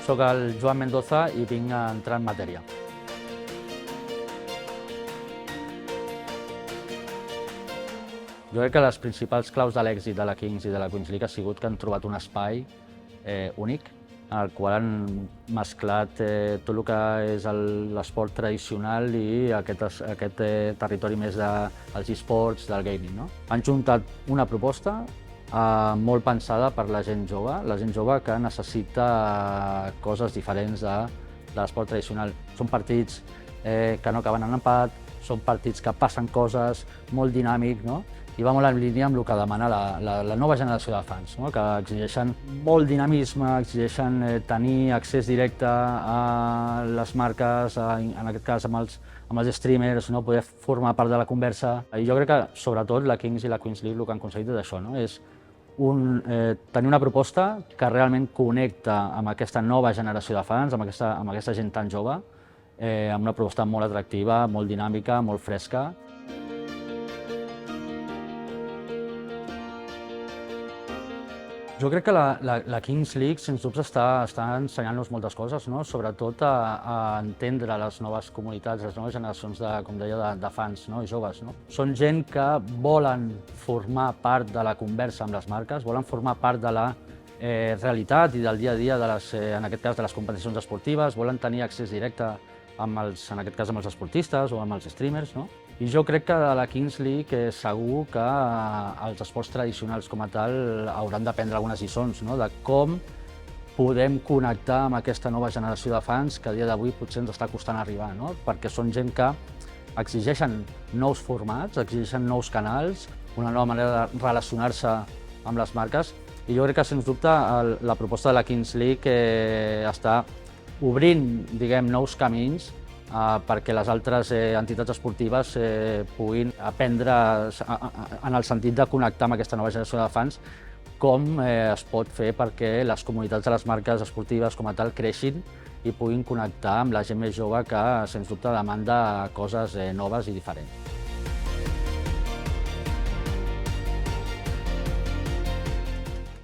Soc el Joan Mendoza i vinc a entrar en matèria. Jo crec que les principals claus de l'èxit de la Kings i de la Queens League ha sigut que han trobat un espai únic en el qual han mesclat tot el que és l'esport tradicional i aquest territori més dels esports, del gaming. No? Han juntat una proposta molt pensada per la gent jove que necessita coses diferents de l'esport tradicional. Són partits que no acaben en empat, són partits que passen coses, molt dinàmic, no? I va molt en línia amb el que demana la nova generació de fans, no? Que exigeixen molt dinamisme, exigeixen tenir accés directe a les marques, en aquest cas amb els streamers, no? Poder formar part de la conversa. I jo crec que, sobretot, la Kings i la Queens League el que han aconseguit és això, no? És tenir una proposta que realment connecta amb aquesta nova generació de fans, amb aquesta gent tan jove, amb una proposta molt atractiva, molt dinàmica, molt fresca. Jo crec que la Kings League, sens dubte, està ensenyant-nos moltes coses, no? Sobretot a entendre les noves comunitats, les noves generacions, com deia, de fans, no? I joves. No? Són gent que volen formar part de la conversa amb les marques, volen formar part de la realitat i del dia a dia, en aquest cas, de les competicions esportives, volen tenir accés directe, en aquest cas, amb els esportistes o amb els streamers. No? I jo crec que de la Kings League segur que els esports tradicionals com a tal hauran d'aprendre algunes lliçons, no? De com podem connectar amb aquesta nova generació de fans que a dia d'avui potser ens està costant arribar, no? Perquè són gent que exigeixen nous formats, exigeixen nous canals, una nova manera de relacionar-se amb les marques, i jo crec que, sens dubte, la proposta de la Kings League està obrint, diguem, nous camins perquè les altres entitats esportives puguin aprendre en el sentit de connectar amb aquesta nova generació de fans com es pot fer perquè les comunitats de les marques esportives com a tal creixin i puguin connectar amb la gent més jove que, sens dubte, demanda coses noves i diferents.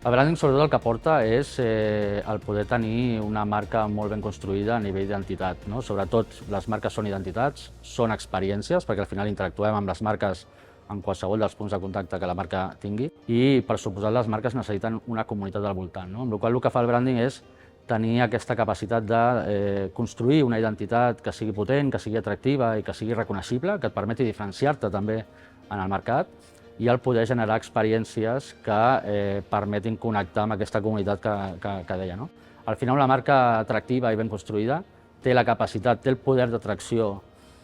El branding, sobretot, el que aporta és el poder tenir una marca molt ben construïda a nivell d'identitat. No? Sobretot, les marques són identitats, són experiències, perquè al final interactuem amb les marques en qualsevol dels punts de contacte que la marca tingui, i, per suposat, les marques necessiten una comunitat al voltant. No? Amb la qual cosa, el que fa el branding és tenir aquesta capacitat de construir una identitat que sigui potent, que sigui atractiva i que sigui reconeixible, que et permeti diferenciar-te també en el mercat, i el poder generar experiències que permetin connectar amb aquesta comunitat que deia. No? Al final, una marca atractiva i ben construïda té la capacitat, té el poder d'atracció,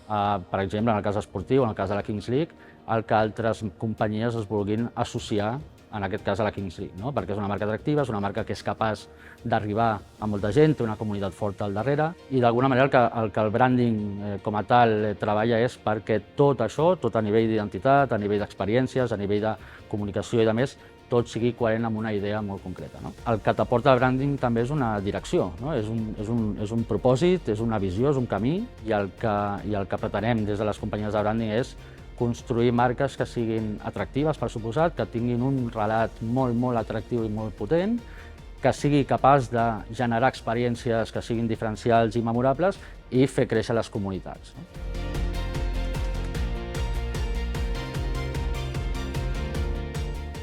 per exemple, en el cas esportiu, en el cas de la Kings League, al que altres companyies es vulguin associar, en aquest cas a la Kings League, no? Perquè és una marca atractiva, és una marca que és capaç d'arribar a molta gent, té una comunitat forta al darrere, i d'alguna manera el que el branding com a tal treballa és perquè tot això, tot a nivell d'identitat, a nivell d'experiències, a nivell de comunicació i de més, tot sigui coherent amb una idea molt concreta. No? El que t'aporta el branding també és una direcció, no? És un propòsit, és una visió, és un camí, i el que pretenem des de les companyies de branding és construir marques que siguin atractives, per suposat, que tinguin un relat molt, molt atractiu i molt potent, que sigui capaç de generar experiències que siguin diferencials i memorables i fer créixer les comunitats. No?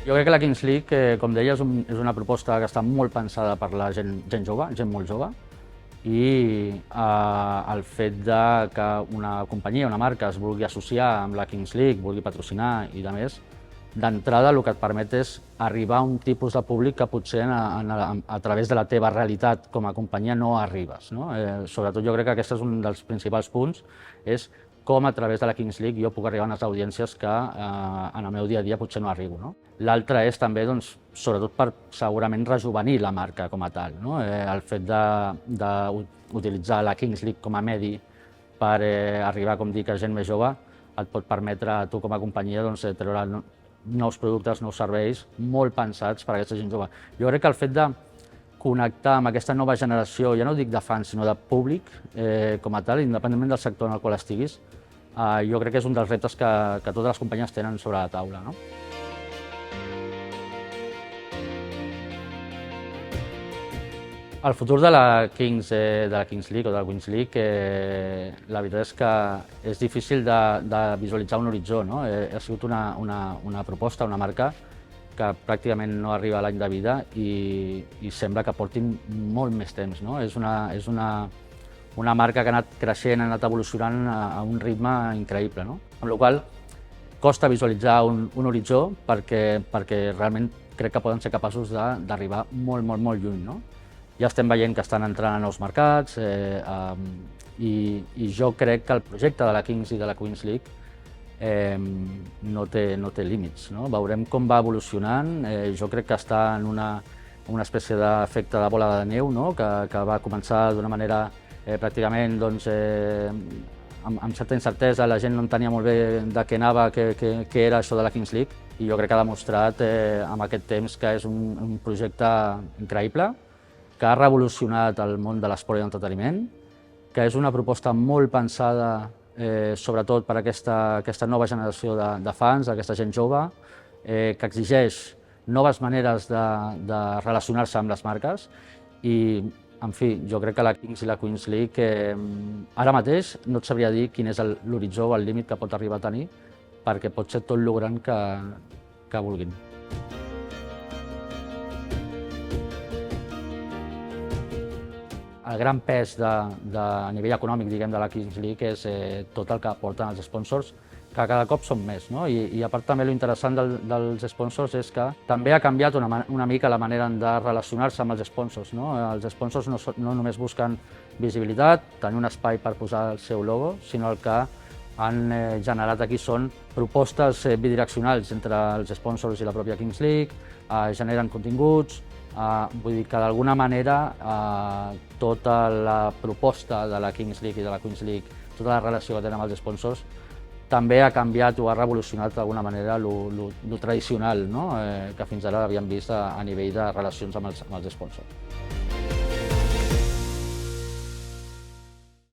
Jo crec que la Kings League, com deia, és una proposta que està molt pensada per la gent jove, gent molt jove, i el fet que una companyia, una marca, es vulgui associar amb la Kings League, vulgui patrocinar i de més, d'entrada el que et permet és arribar a un tipus de públic que potser a través de la teva realitat com a companyia no arribes. No? Sobretot jo crec que aquest és un dels principals punts, és com a través de la Kings League jo puc arribar a unes audiències que en el meu dia a dia potser no arribo. No? L'altre és també, doncs, sobretot per segurament rejuvenir la marca com a tal. No? El fet d'utilitzar la Kings League com a medi per arribar, com dic, a gent més jove, et pot permetre a tu com a companyia treure nous productes, nous serveis molt pensats per a aquesta gent jove. Jo crec que el fet de connectar amb aquesta nova generació, ja no dic de fans, sinó de públic com a tal, independentment del sector en el qual estiguis, jo crec que és un dels reptes que totes les companyies tenen sobre la taula. No? El futur de la Kings League o de la Queens League, la veritat és que és difícil de visualitzar un horitzó, no? Ha sigut una proposta, una marca que pràcticament no arriba a l'any de vida i sembla que portin molt més temps, no? És una marca que ha anat creixent, ha anat evolucionant a un ritme increïble, no? Amb la qual cosa costa visualitzar un horitzó perquè realment crec que poden ser capaços d'arribar molt, molt, molt lluny, no? Ja estem veient que estan entrant a nous mercats i jo crec que el projecte de la Kings i de la Queens League no té límits, no? Veurem com va evolucionant. Jo crec que està en una espècie d'efecte de bola de neu, no? que va començar d'una manera pràcticament amb certa incertesa, la gent no entenia molt bé de què anava, què era això de la Kings League, i jo crec que ha demostrat amb aquest temps que és un projecte increïble, que ha revolucionat el món de l'esport i l'entreteniment, que és una proposta molt pensada sobretot per aquesta nova generació de fans, d'aquesta gent jove, que exigeix noves maneres de relacionar-se amb les marques i, en fi, jo crec que la Kings i la Queens League ara mateix no et sabria dir quin és l'horitzó o el límit que pot arribar a tenir, perquè pot ser tot el gran que vulguin. El gran pes a nivell econòmic, diguem, de la Kings League és tot el que aporten els sponsors, que cada cop són més, no? I a part també l'interessant dels sponsors és que també ha canviat una mica la manera de relacionar-se amb els sponsors, no? Els sponsors no només busquen visibilitat, tenir un espai per posar el seu logo, sinó el que han generat aquí són propostes bidireccionals entre els sponsors i la pròpia Kings League, generen continguts. Vull dir que d'alguna manera tota la proposta de la Kings League i de la Queens League, tota la relació que tenen amb els sponsors, també ha canviat o ha revolucionat d'alguna manera lo tradicional, no? Que fins ara havíem vist a nivell de relacions amb els sponsors.